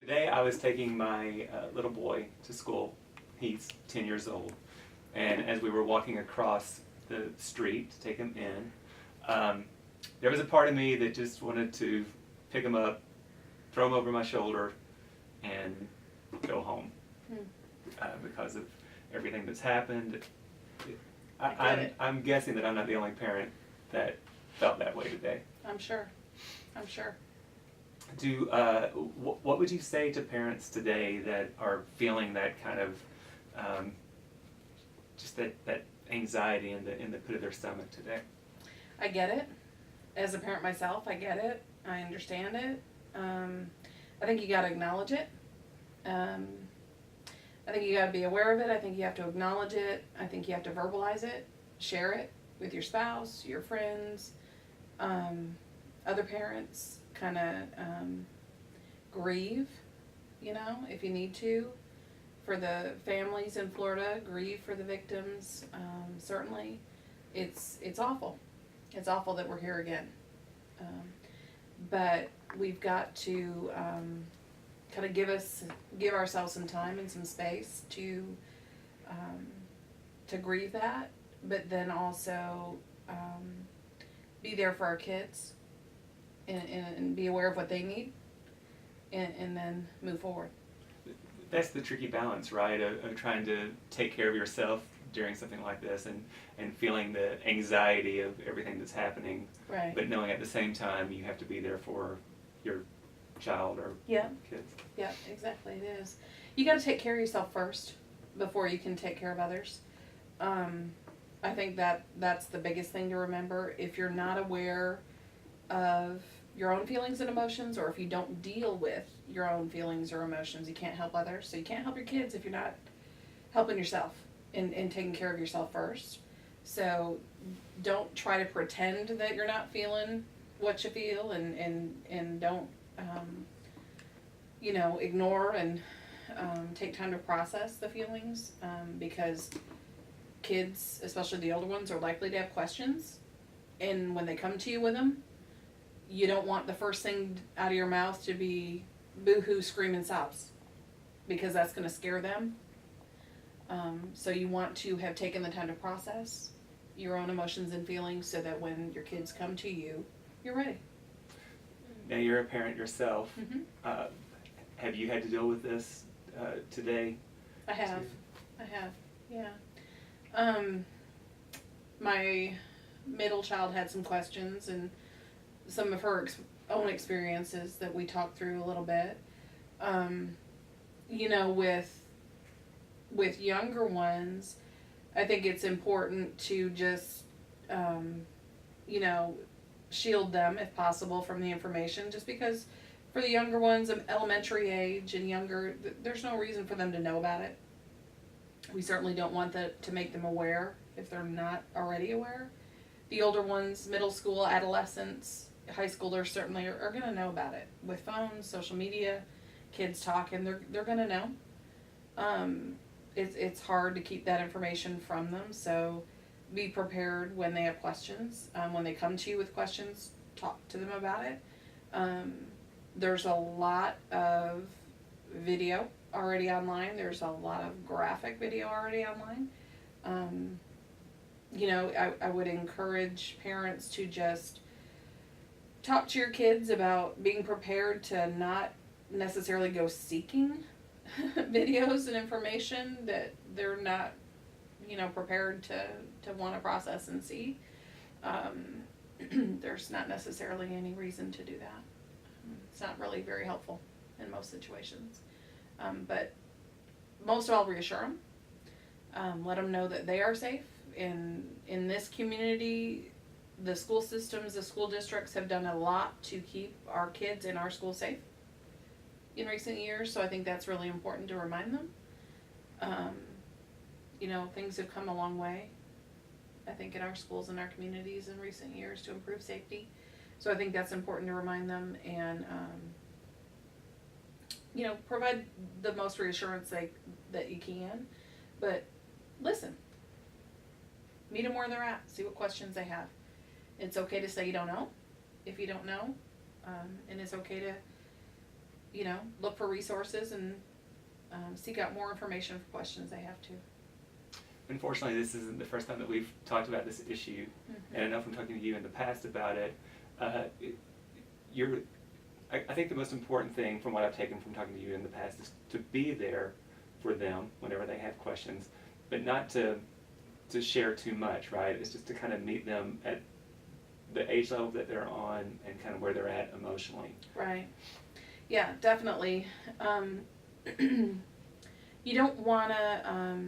Today I was taking my little boy to school. He's 10 years old. And as we were walking across the street to take him in, there was a part of me that just wanted to pick him up, throw him over my shoulder, and go home. Because of everything that's happened. I'm guessing that I'm not the only parent that felt that way today. I'm sure. What would you say to parents today that are feeling that kind of just that anxiety in the pit of their stomach today? I get it. As a parent myself, I get it. I understand it. I think you got to acknowledge it. I think you got to be aware of it. I think you have to acknowledge it. I think you have to verbalize it, share it with your spouse, your friends, other parents. Kind of grieve, if you need to. For the families in Florida, grieve for the victims. Certainly, it's awful. It's awful that we're here again. But we've got to kind of give ourselves some time and some space to grieve that, but then also be there for our kids. And be aware of what they need, and then move forward. That's the tricky balance, right, of trying to take care of yourself during something like this and feeling the anxiety of everything that's happening, right. But knowing at the same time you have to be there for your child or kids. Yeah, exactly, it is. You got to take care of yourself first before you can take care of others. I think that's the biggest thing to remember. If you're not aware of your own feelings and emotions, or if you don't deal with your own feelings or emotions, you can't help others. So you can't help your kids if you're not helping yourself and taking care of yourself first. So don't try to pretend that you're not feeling what you feel, and don't ignore and take time to process the feelings, because kids, especially the older ones, are likely to have questions, and when they come to you with them, you don't want the first thing out of your mouth to be boo-hoo, screaming sobs, because that's going to scare them. So you want to have taken the time to process your own emotions and feelings so that when your kids come to you, you're ready. Now you're a parent yourself. Mm-hmm. Have you had to deal with this today? I have, yeah. My middle child had some questions, and some of her own experiences that we talked through a little bit. With younger ones, I think it's important to just, shield them if possible from the information, just because for the younger ones of elementary age and younger, there's no reason for them to know about it. We certainly don't want to make them aware if they're not already aware. The older ones, middle school, adolescents, high schoolers certainly are going to know about it. With phones, social media, kids talking, they're going to know. It's hard to keep that information from them, so be prepared when they have questions. When they come to you with questions, talk to them about it. There's a lot of video already online. There's a lot of graphic video already online. I would encourage parents to just talk to your kids about being prepared to not necessarily go seeking videos and information that they're not, prepared to want to process and see. There's not necessarily any reason to do that. It's not really very helpful in most situations. But most of all, reassure them. Let them know that they are safe. In this community, the school systems, the school districts have done a lot to keep our kids in our school safe in recent years, so I think that's really important to remind them. Things have come a long way, I think, in our schools and our communities in recent years to improve safety. So I think that's important to remind them, and provide the most reassurance that you can. But listen, meet them where they're at, see what questions they have. It's okay to say you don't know if you don't know, and it's okay to look for resources and seek out more information for questions they have to. Unfortunately, this isn't the first time that we've talked about this issue, Mm-hmm. and I know from talking to you in the past about it, I think the most important thing from what I've taken from talking to you in the past is to be there for them whenever they have questions, but not to share too much, right? It's just to kind of meet them at the age level that they're on and kind of where they're at emotionally. Right. Yeah, definitely. You don't want to,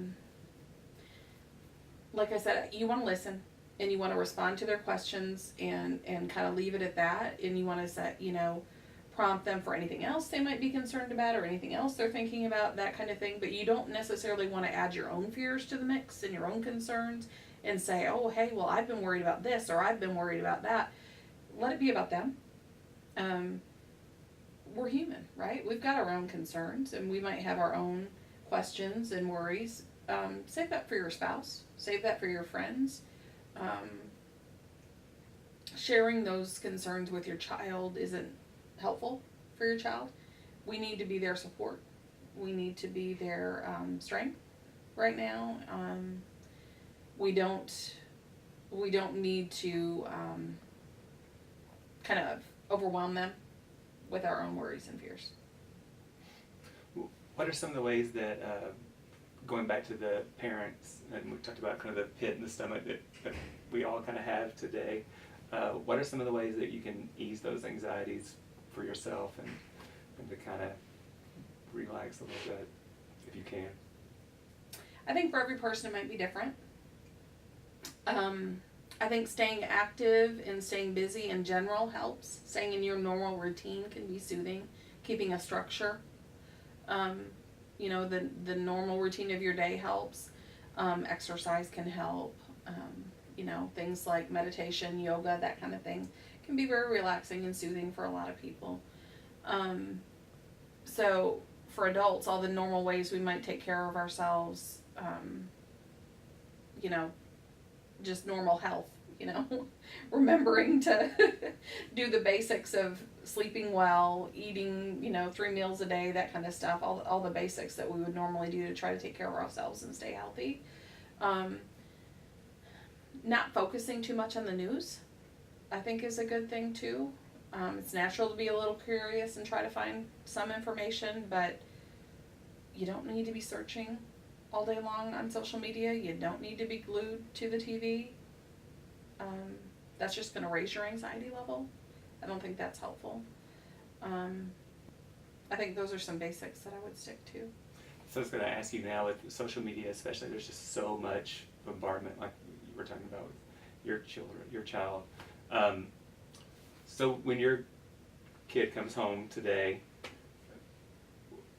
like I said, you want to listen and you want to respond to their questions and kind of leave it at that. And you want to set, prompt them for anything else they might be concerned about or anything else they're thinking about, that kind of thing. But you don't necessarily want to add your own fears to the mix and your own concerns and say, oh, hey, well, I've been worried about this or I've been worried about that. Let it be about them. We're human, right? We've got our own concerns and we might have our own questions and worries. Save that for your spouse. Save that for your friends. Sharing those concerns with your child isn't helpful for your child. We need to be their support. We need to be their strength right now. We don't need to kind of overwhelm them with our own worries and fears. What are some of the ways that, going back to the parents, and we talked about kind of the pit in the stomach that we all kind of have today, what are some of the ways that you can ease those anxieties for yourself and to kind of relax a little bit, if you can? I think for every person it might be different. I think staying active and staying busy in general helps. Staying in your normal routine can be soothing. Keeping a structure, the normal routine of your day helps. Exercise can help. Things like meditation, yoga, that kind of thing can be very relaxing and soothing for a lot of people. So for adults, all the normal ways we might take care of ourselves, just normal health, remembering to do the basics of sleeping well, eating, 3 meals a day, that kind of stuff, all the basics that we would normally do to try to take care of ourselves and stay healthy. Not focusing too much on the news, I think, is a good thing too. It's natural to be a little curious and try to find some information, but you don't need to be searching all day long on social media. You don't need to be glued to the TV. That's just going to raise your anxiety level. I don't think that's helpful. I think those are some basics that I would stick to. So I was going to ask you now, with social media especially, there's just so much bombardment, like you were talking about with your child. So when your kid comes home today,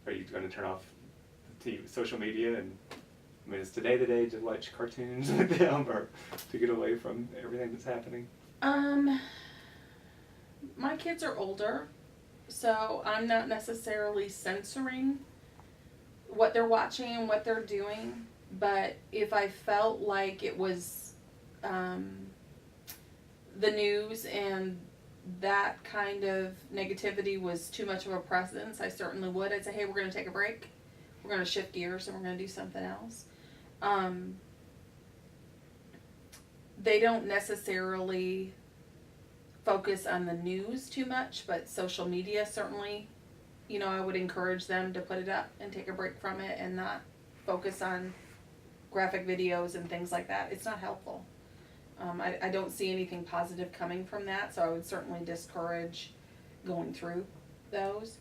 are you going to turn off the TV, social media, and is today the day to watch cartoons with them, or to get away from everything that's happening? My kids are older, so I'm not necessarily censoring what they're watching and what they're doing, but if I felt like it was the news and that kind of negativity was too much of a presence, I certainly would. I'd say, hey, we're going to take a break. We're going to shift gears and we're going to do something else. They don't necessarily focus on the news too much, but social media certainly, I would encourage them to put it up and take a break from it and not focus on graphic videos and things like that. It's not helpful. I don't see anything positive coming from that, so I would certainly discourage going through those.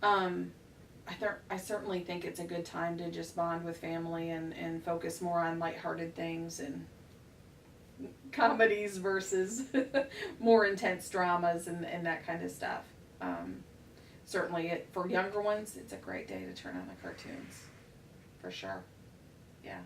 I certainly think it's a good time to just bond with family and focus more on lighthearted things and comedies versus more intense dramas and that kind of stuff. Certainly for younger ones, it's a great day to turn on the cartoons, for sure. Yeah.